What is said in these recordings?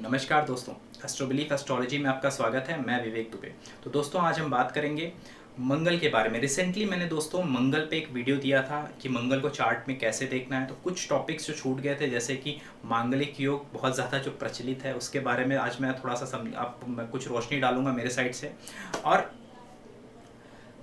नमस्कार दोस्तों, एस्ट्रोबिलीफ एस्ट्रोलॉजी में आपका स्वागत है। मैं विवेक दुबे। तो दोस्तों आज हम बात करेंगे मंगल के बारे में। रिसेंटली मैंने दोस्तों मंगल पे एक वीडियो दिया था कि मंगल को चार्ट में कैसे देखना है। तो कुछ टॉपिक्स जो छूट गए थे, जैसे कि मांगलिक योग बहुत ज़्यादा जो प्रचलित है उसके बारे में आज मैं थोड़ा सा मैं कुछ रोशनी डालूंगा मेरे साइड से। और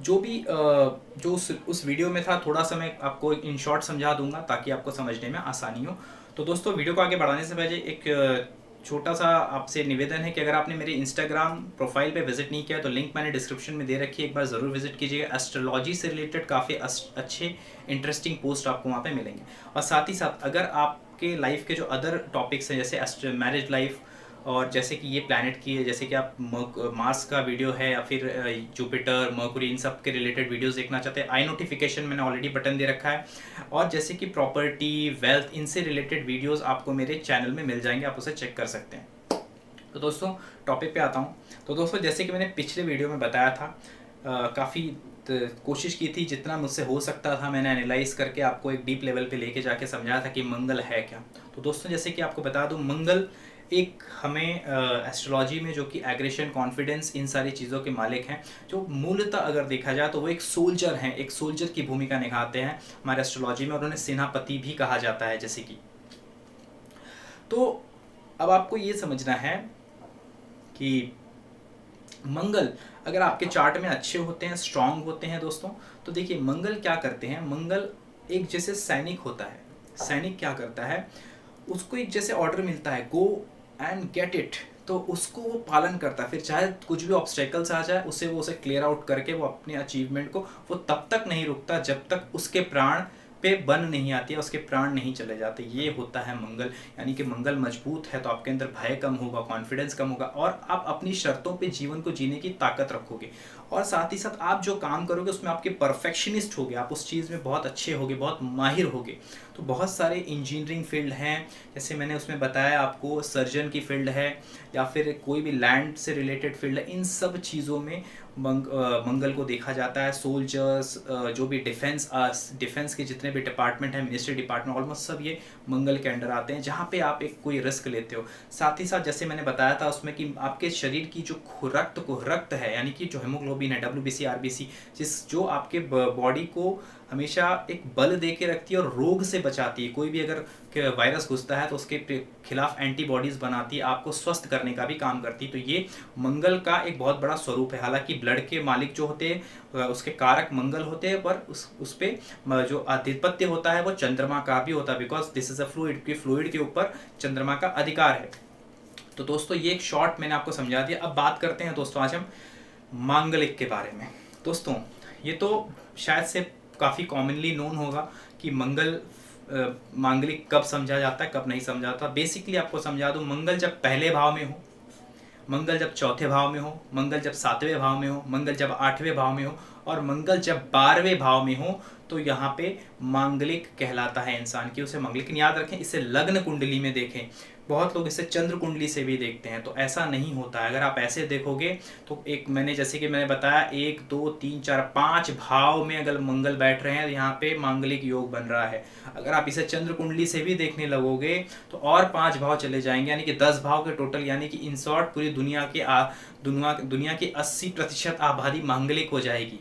जो भी जो उस वीडियो में था थोड़ा सा मैं आपको इन शॉर्ट समझा दूंगा ताकि आपको समझने में आसानी हो। तो दोस्तों वीडियो को आगे बढ़ाने से पहले एक छोटा सा आपसे निवेदन है कि अगर आपने मेरे इंस्टाग्राम प्रोफाइल पे विजिट नहीं किया तो लिंक मैंने डिस्क्रिप्शन में दे रखी है, एक बार ज़रूर विजिट कीजिएगा। एस्ट्रोलॉजी से रिलेटेड काफ़ी अच्छे इंटरेस्टिंग पोस्ट आपको वहाँ पे मिलेंगे। और साथ ही साथ अगर आपके लाइफ के जो अदर टॉपिक्स हैं जैसे मैरिज लाइफ और जैसे कि ये प्लैनेट की है, जैसे कि आप मार्स का वीडियो है या फिर जुपिटर मर्कुरी, इन सब के रिलेटेड वीडियोस देखना चाहते हैं, आई नोटिफिकेशन मैंने ऑलरेडी बटन दे रखा है। और जैसे कि प्रॉपर्टी वेल्थ इनसे रिलेटेड वीडियोस आपको मेरे चैनल में मिल जाएंगे, आप उसे चेक कर सकते हैं। तो दोस्तों टॉपिक पे आता हूँ। तो दोस्तों जैसे कि मैंने पिछले वीडियो में बताया था, काफ़ी कोशिश की थी जितना मुझसे हो सकता था, मैंने एनालाइज करके आपको एक डीप लेवल पे लेके जाके समझाया था कि मंगल है क्या। तो दोस्तों जैसे कि आपको बता दूं, मंगल एक हमें एस्ट्रोलॉजी में जो कि एग्रेशन कॉन्फिडेंस इन सारी चीज़ों के मालिक हैं, जो मूलतः अगर देखा जाए तो वो एक सोल्जर हैं, एक सोल्जर की भूमिका निभाते हैं हमारे एस्ट्रोलॉजी में, और उन्हें सेनापति भी कहा जाता है जैसे कि। तो अब आपको ये समझना है कि मंगल अगर आपके चार्ट में अच्छे होते हैं, स्ट्रांग होते हैं दोस्तों, तो देखिए मंगल क्या करते हैं। मंगल एक जैसे सैनिक होता है। सैनिक क्या करता है, उसको एक जैसे ऑर्डर मिलता है गो एंड गेट इट, तो उसको वो पालन करता है। फिर चाहे कुछ भी ऑब्स्टेकल्स आ जाए उसे क्लियर आउट करके वो अपने अचीवमेंट को वो तब तक नहीं रुकता जब तक उसके प्राण पे बन नहीं आती है, उसके प्राण नहीं चले जाते। ये होता है मंगल। यानी कि मंगल मजबूत है तो आपके अंदर भय कम होगा, कॉन्फिडेंस कम होगा, और आप अपनी शर्तों पे जीवन को जीने की ताकत रखोगे। और साथ ही साथ आप जो काम करोगे उसमें आपके परफेक्शनिस्ट होगे, आप उस चीज़ में बहुत अच्छे होगे, बहुत माहिर होगे। तो बहुत सारे इंजीनियरिंग फील्ड हैं, जैसे मैंने उसमें बताया आपको, सर्जन की फील्ड है या फिर कोई भी लैंड से रिलेटेड फील्ड है, इन सब चीज़ों में मंगल को देखा जाता है। सोल्जर्स, जो भी डिफेंस के जितने भी डिपार्टमेंट हैं, मिनिस्ट्री डिपार्टमेंट, ऑलमोस्ट सब ये मंगल के अंडर आते हैं, जहाँ पे आप एक कोई रिस्क लेते हो। साथ ही साथ जैसे मैंने बताया था उसमें कि आपके शरीर की जो रक्त है, यानी कि जो हेमोग्लोबिन है, WBC RBC, जो आपके बॉडी को हमेशा एक बल दे के रखती है और रोग से बचाती है। कोई भी अगर वायरस घुसता है तो उसके खिलाफ एंटीबॉडीज बनाती है, आपको स्वस्थ करने का भी काम करती है। तो ये मंगल का एक बहुत बड़ा स्वरूप है। हालांकि ब्लड के मालिक जो होते हैं उसके कारक मंगल होते हैं, पर उस पे जो आधिपत्य होता है वो चंद्रमा का भी होता है, because this is a fluid के ऊपर चंद्रमा का अधिकार है। तो दोस्तों ये एक शॉर्ट मैंने आपको समझा दिया। अब बात करते हैं दोस्तों आज हम मांगलिक के बारे में। दोस्तों ये तो शायद से काफ़ी कॉमनली नोन होगा कि मांगलिक कब समझा जाता है, कब नहीं समझा जाता। बेसिकली आपको समझा दूं, मंगल जब पहले भाव में हो, मंगल जब चौथे भाव में हो, मंगल जब सातवें भाव में हो, मंगल जब आठवें भाव में हो, और मंगल जब 12वें भाव में हो, तो यहाँ पे मांगलिक कहलाता है इंसान की। उसे मांगलिक याद रखें, इसे लग्न कुंडली में देखें। बहुत लोग इसे चंद्र कुंडली से भी देखते हैं, तो ऐसा नहीं होता है। अगर आप ऐसे देखोगे तो एक जैसे कि मैंने बताया 1 2 3 4 5 भाव में अगर मंगल बैठ रहे हैं, यहाँ पे मांगलिक योग बन रहा है। अगर आप इसे चंद्र कुंडली से भी देखने लगोगे तो और 5 भाव चले जाएंगे, यानी कि 10 भाव के टोटल, यानी कि इन शॉर्ट पूरी दुनिया की 80% आबादी मांगलिक हो जाएगी।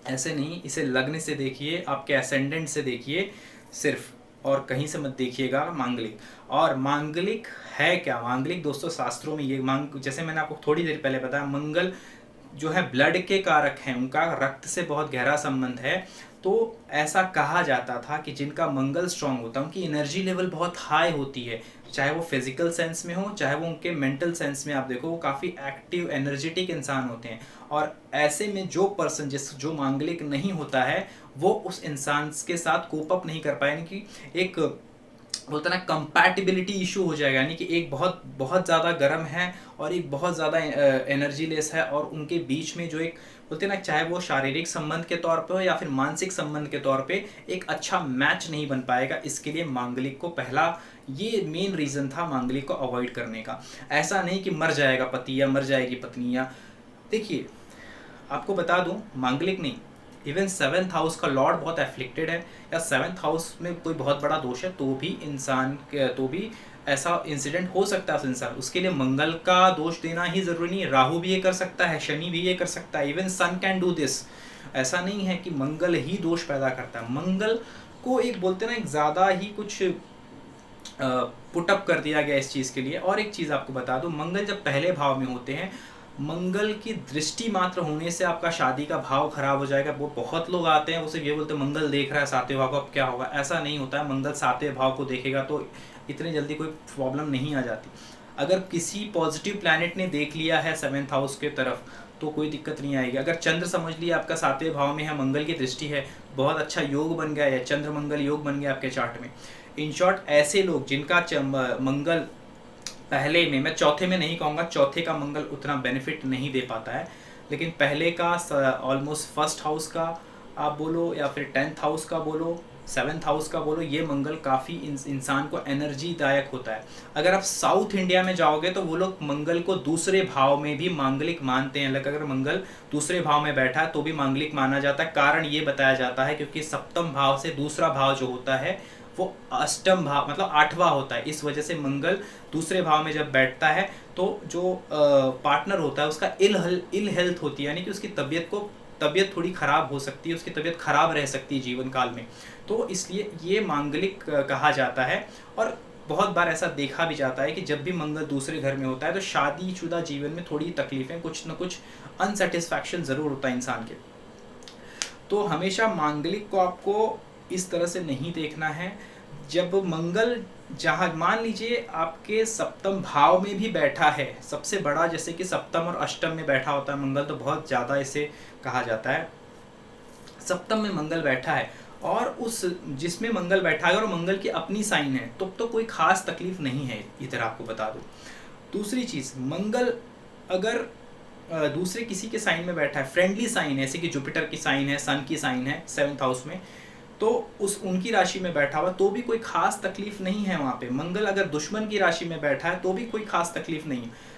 ऐसे नहीं, इसे लग्न से देखिए, आपके असेंडेंट से देखिए सिर्फ, और कहीं से मत देखिएगा मांगलिक। और मांगलिक है क्या? मांगलिक दोस्तों शास्त्रों में ये जैसे मैंने आपको थोड़ी देर पहले बताया, मंगल जो है ब्लड के कारक हैं, उनका रक्त से बहुत गहरा संबंध है। तो ऐसा कहा जाता था कि जिनका मंगल स्ट्रांग होता है उनकी एनर्जी लेवल बहुत हाई होती है, चाहे वो फिजिकल सेंस में हो चाहे वो उनके मेंटल सेंस में। आप देखो वो काफ़ी एक्टिव एनर्जेटिक इंसान होते हैं। और ऐसे में जो पर्सन जो मांगलिक नहीं होता है वो उस इंसान के साथ कोप अप नहीं कर पाए, यानी कि एक बोलते ना कंपैटिबिलिटी इशू हो जाएगा। यानी कि एक बहुत बहुत ज़्यादा गर्म है और एक बहुत ज़्यादा एनर्जी लेस है, और उनके बीच में जो एक बोलते ना, चाहे वो शारीरिक संबंध के तौर पे हो या फिर मानसिक संबंध के तौर पे, एक अच्छा मैच नहीं बन पाएगा। इसके लिए मांगलिक को पहला ये मेन रीज़न था मांगलिक को अवॉइड करने का। ऐसा नहीं कि मर जाएगा पति या मर जाएगी पत्नी, या देखिए आपको बता दूं, मांगलिक नहीं, इवन सेवन्थ हाउस का लॉर्ड बहुत एफ्लिक्टेड है या सेवन्थ हाउस में कोई बहुत बड़ा दोष है, तो भी इंसान के तो भी ऐसा इंसिडेंट हो सकता है उस इंसान। उसके लिए मंगल का दोष देना ही ज़रूरी नहीं है, राहु भी ये कर सकता है, शनि भी ये कर सकता है, even son can do this. ऐसा नहीं है कि मंगल ही दोष पैदा करता है। मंगल को एक बोलते ना एक ज़्यादा ही कुछ पुटअप कर दिया गया इस चीज़ के लिए। और एक चीज़ आपको बता दूं, मंगल जब पहले भाव में होते हैं, मंगल की दृष्टि मात्र होने से आपका शादी का भाव खराब हो जाएगा। वो बहुत लोग आते हैं, उसे ये बोलते हैं मंगल देख रहा है सातवें भाव को, अब क्या होगा। ऐसा नहीं होता है, मंगल सातवें भाव को देखेगा तो इतनी जल्दी कोई प्रॉब्लम नहीं आ जाती। अगर किसी पॉजिटिव प्लैनेट ने देख लिया है सेवन्थ हाउस के तरफ तो कोई दिक्कत नहीं आएगी। अगर चंद्र समझ लिया आपका सातवें भाव में है, मंगल की दृष्टि है, बहुत अच्छा योग बन गया है, चंद्र मंगल योग बन गया आपके चार्ट में। इन शॉर्ट ऐसे लोग जिनका मंगल पहले में, मैं चौथे में नहीं कहूँगा, चौथे का मंगल उतना बेनिफिट नहीं दे पाता है, लेकिन पहले का ऑलमोस्ट फर्स्ट हाउस का आप बोलो या फिर 10th हाउस का बोलो, 7th हाउस का बोलो, ये मंगल काफ़ी इंसान को एनर्जीदायक होता है। अगर आप साउथ इंडिया में जाओगे तो वो लोग मंगल को दूसरे भाव में भी मांगलिक मानते हैं। अगर मंगल दूसरे भाव में बैठा है तो भी मांगलिक माना जाता है। कारण ये बताया जाता है क्योंकि सप्तम भाव से दूसरा भाव जो होता है वो अष्टम भाव मतलब 8वां होता है। इस वजह से मंगल दूसरे भाव में जब बैठता है तो जो पार्टनर होता है उसका इल हेल्थ होती है, यानी कि उसकी तबीयत थोड़ी खराब हो सकती है, उसकी तबीयत खराब रह सकती है जीवन काल में। तो इसलिए ये मांगलिक कहा जाता है। और बहुत बार ऐसा देखा भी जाता है कि जब भी मंगल दूसरे घर में होता है तो शादीशुदा जीवन में थोड़ी तकलीफें, कुछ न कुछ अनसेटिस्फैक्शन ज़रूर होता है इंसान के। तो हमेशा मांगलिक को आपको इस तरह से नहीं देखना है। जब मंगल जहाँ मान लीजिए आपके सप्तम भाव में भी बैठा है, सबसे बड़ा जैसे कि सप्तम और अष्टम में बैठा होता है मंगल, तो बहुत ज़्यादा इसे कहा जाता है। सप्तम में मंगल बैठा है और उस जिसमें मंगल बैठा है और मंगल की अपनी साइन है तो कोई खास तकलीफ नहीं है, इधर आपको बता दूँ। दूसरी चीज़, मंगल अगर दूसरे किसी के साइन में बैठा है, फ्रेंडली साइन है, जैसे कि जुपिटर की साइन है, सन की साइन है 7th हाउस में, तो उनकी राशि में बैठा हुआ तो भी कोई खास तकलीफ नहीं है वहाँ पे। मंगल अगर दुश्मन की राशि में बैठा है तो भी कोई खास तकलीफ नहीं है।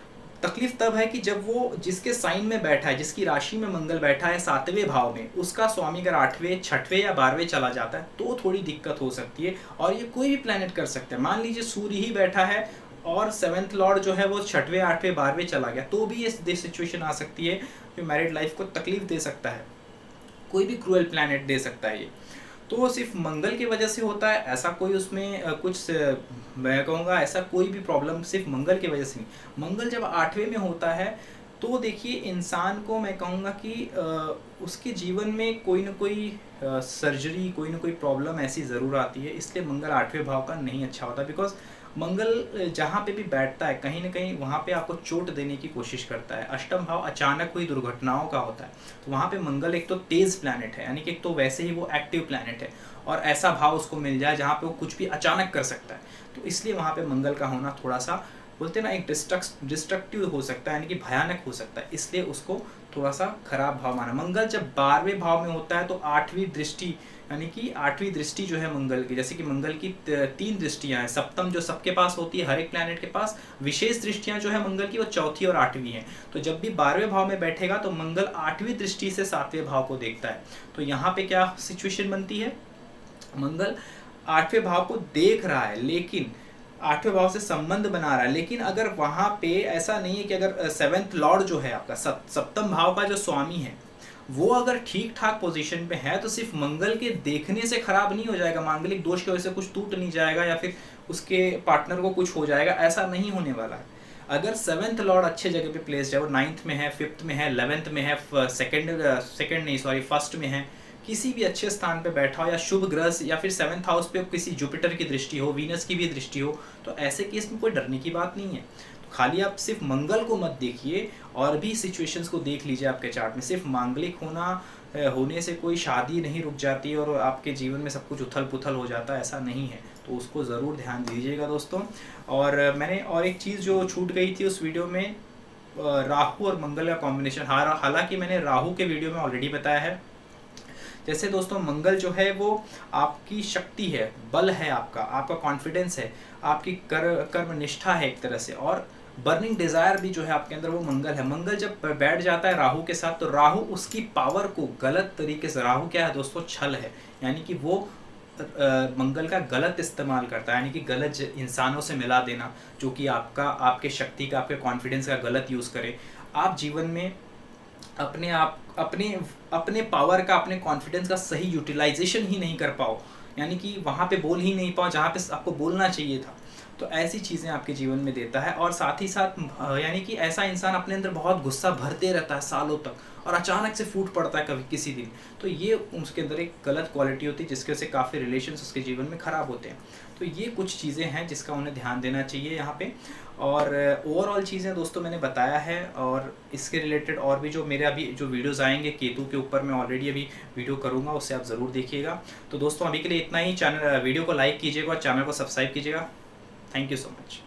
तकलीफ तब है कि जब वो जिसके साइन में बैठा है, जिसकी राशि में मंगल बैठा है 7वें भाव में, उसका स्वामी अगर 8वें, 6वें या 12वें चला जाता है तो थोड़ी दिक्कत हो सकती है। और ये कोई भी प्लैनेट कर सकता है। मान लीजिए सूर्य ही बैठा है और 7th लॉर्ड जो है वो 6वें, 8वें, 12वें चला गया तो भी ये सिचुएशन आ सकती है जो मैरिड लाइफ को तकलीफ दे सकता है। कोई भी क्रूअल प्लैनेट दे सकता है ये। तो सिर्फ मंगल की वजह से होता है ऐसा कोई उसमें कुछ मैं कहूँगा ऐसा कोई भी प्रॉब्लम सिर्फ मंगल की वजह से नहीं। मंगल जब 8वें में होता है तो देखिए इंसान को मैं कहूँगा कि उसके जीवन में कोई ना कोई सर्जरी, कोई ना कोई प्रॉब्लम ऐसी ज़रूर आती है। इसलिए मंगल 8वें भाव का नहीं अच्छा होता। बिकॉज मंगल जहाँ पे भी बैठता है कहीं ना कहीं वहाँ पे आपको चोट देने की कोशिश करता है। अष्टम भाव अचानक हुई दुर्घटनाओं का होता है, तो वहाँ पे मंगल एक तो तेज़ प्लैनेट है, यानी कि एक तो वैसे ही वो एक्टिव प्लैनेट है और ऐसा भाव उसको मिल जाए जहाँ पे वो कुछ भी अचानक कर सकता है। तो इसलिए वहाँ पे मंगल का होना थोड़ा सा बोलते हैं ना एक डिस्ट्रक्टिव हो सकता है, यानी कि भयानक हो सकता है। इसलिए उसको थोड़ा सा खराब भाव माना। मंगल जब 12वें भाव में होता है तो 8वीं दृष्टि, यानी कि 8वीं दृष्टि जो है मंगल की, जैसे कि मंगल की 3 दृष्टियां हैं। सप्तम जो सबके पास होती है, हर एक प्लैनेट के पास, विशेष दृष्टियां जो है मंगल की वो 4थी और 8वीं हैं। तो जब भी 12वें भाव में बैठेगा तो मंगल 8वीं दृष्टि से 7वें भाव को देखता है। तो यहाँ पे क्या सिचुएशन बनती है, मंगल 8वें भाव को देख रहा है लेकिन 8वें भाव से संबंध बना रहा है, लेकिन अगर वहाँ पे ऐसा नहीं है कि अगर 7th लॉर्ड जो है आपका सप्तम भाव का जो स्वामी है वो अगर ठीक ठाक पोजीशन पे है तो सिर्फ मंगल के देखने से खराब नहीं हो जाएगा, मांगलिक दोष की वजह से कुछ टूट नहीं जाएगा या फिर उसके पार्टनर को कुछ हो जाएगा, ऐसा नहीं होने वाला है। अगर 7th लॉर्ड अच्छे जगह पे प्लेस्ड है, वो 9th में है, 5th में है, 11th में है, फर्स्ट में है, किसी भी अच्छे स्थान पे बैठा हो या शुभ ग्रह या फिर 7th हाउस पे किसी जुपिटर की दृष्टि हो, वीनस की भी दृष्टि हो, तो ऐसे केस में कोई डरने की बात नहीं है। तो खाली आप सिर्फ मंगल को मत देखिए और भी सिचुएशंस को देख लीजिए आपके चार्ट में। सिर्फ मांगलिक होने से कोई शादी नहीं रुक जाती और आपके जीवन में सब कुछ उथल पुथल हो जाता है, ऐसा नहीं है। तो उसको ज़रूर ध्यान दीजिएगा दोस्तों। और मैंने और एक चीज़ जो छूट गई थी उस वीडियो में, राहु और मंगल का कॉम्बिनेशन, हालांकि मैंने राहु के वीडियो में ऑलरेडी बताया है। जैसे दोस्तों मंगल जो है वो आपकी शक्ति है, बल है, आपका कॉन्फिडेंस है, आपकी कर्म निष्ठा है एक तरह से, और बर्निंग डिज़ायर भी जो है आपके अंदर वो मंगल है। मंगल जब बैठ जाता है राहु के साथ, तो राहु उसकी पावर को गलत तरीके से, राहु क्या है दोस्तों, छल है, यानी कि वो मंगल का गलत इस्तेमाल करता है, यानी कि गलत इंसानों से मिला देना, जो कि आपके शक्ति का, आपके कॉन्फिडेंस का गलत यूज़ करे। आप जीवन में अपने आप अपने पावर का, अपने कॉन्फिडेंस का सही यूटिलाइजेशन ही नहीं कर पाओ, यानी कि वहाँ पे बोल ही नहीं पाओ जहाँ पे आपको बोलना चाहिए था। तो ऐसी चीज़ें आपके जीवन में देता है। और साथ ही साथ यानी कि ऐसा इंसान अपने अंदर बहुत गुस्सा भरते रहता है सालों तक, और अचानक से फूट पड़ता है कभी किसी दिन, तो ये उसके अंदर एक गलत क्वालिटी होती है, जिसके वजह से काफ़ी रिलेशंस उसके जीवन में ख़राब होते हैं। तो ये कुछ चीज़ें हैं जिसका उन्हें ध्यान देना चाहिए यहाँ पे। और ओवरऑल चीज़ें दोस्तों मैंने बताया है, और इसके रिलेटेड और भी जो मेरे अभी जो वीडियोस आएंगे केतु के ऊपर, मैं ऑलरेडी अभी वीडियो करूँगा, उससे आप ज़रूर देखिएगा। तो दोस्तों अभी के लिए इतना ही। वीडियो को लाइक कीजिएगा और चैनल को सब्सक्राइब कीजिएगा। Thank you so much.